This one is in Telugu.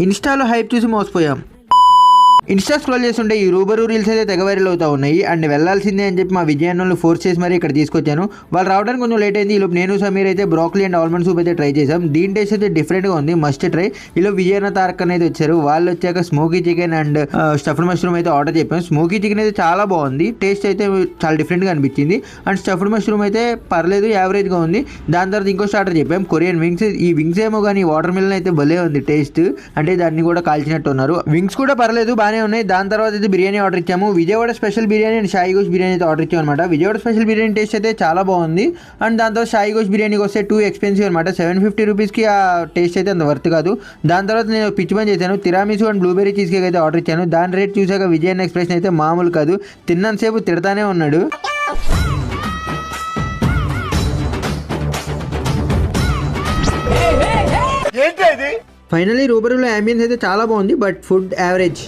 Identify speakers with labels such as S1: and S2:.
S1: ఇన్స్టాలో హైప్ చూసి మోసపోయాం. ఇన్స్టా స్క్రోల్ చేస్తుంటే ఈ రూబరూ రీల్స్ అయితే తెగ వైరల్ అవుతా ఉన్నాయి. అండ్ వెళ్ళాల్సిందే అని చెప్పి మా విజయాన్ని ఫోర్స్ చేసి మరి ఇక్కడ తీసుకొచ్చాను. వాళ్ళు రావడానికి కొంచెం లేట్ అయింది. ఈలోపు నేను సమీర్ అయితే బ్రోకలీ అండ్ ఆల్మండ్ సూప్ అయితే ట్రై చేసాం. దీని టేస్ట్ అయితే డిఫరెంట్గా ఉంది, మస్ట్ ట్రై. ఈలోపు విజయన్న తారక్ అనేది వచ్చారు. వాళ్ళు వచ్చాక smoky chicken and stuffed mushroom అయితే ఆర్డర్ చెప్పాం. స్మోకీ చికెన్ అయితే చాలా బాగుంది, టేస్ట్ అయితే చాలా డిఫరెంట్గా అనిపించింది. అండ్ స్టఫ్డ్ మష్రూమ్ అయితే పర్లేదు, యావరేజ్గా ఉంది. దాని తర్వాత ఇంకో స్టార్టర్ చెప్పాం, కొరియన్ వింగ్స్. ఈ వింగ్స్ ఏమో కానీ వాటర్ మిలన్ అయితే భలే ఉంది టేస్ట్, అంటే దాన్ని కూడా కాల్చినట్టు ఉన్నారు. వింగ్స్ కూడా పర్లేదు, బాగానే ఉన్నాయి. దాని తర్వాత అయితే బిర్యానీ ఆర్డర్ ఇచ్చాము. విజయవాడ స్పెషల్ బిర్యానీ అండ్ షాయి గోష్ బిర్యానీ అయితే ఆర్డర్ ఇచ్చాము అనమాట. విజయవాడ స్పెషల్ బిర్యానీ టేస్ట్ అయితే చాలా బాగుంది. అండ్ దాని తర్వాత షాయి గోష్ బిర్యానీకి వస్తే టూ ఎక్స్పెన్సివ్ అనమాట. 750 రూపీస్కి ఆ టేస్ట్ అయితే అంత వర్త్ కాదు. దాని తర్వాత నేను పిచ్చి పని చేశాను, తిరామిసు అండ్ బ్లూబెర్రీ చీజ్ కేక్ అయితే ఆర్డర్ ఇచ్చాను. దాని రేట్ చూసాక విజయన్న ఎక్స్ప్రెషన్ అయితే మామూలు కాదు, తిన్నంతసేపు తిడతానే ఉన్నాడు. ఫైనలీ రూబరూలో అంబియన్స్ అయితే చాలా బాగుంది, బట్ ఫుడ్ యావరేజ్.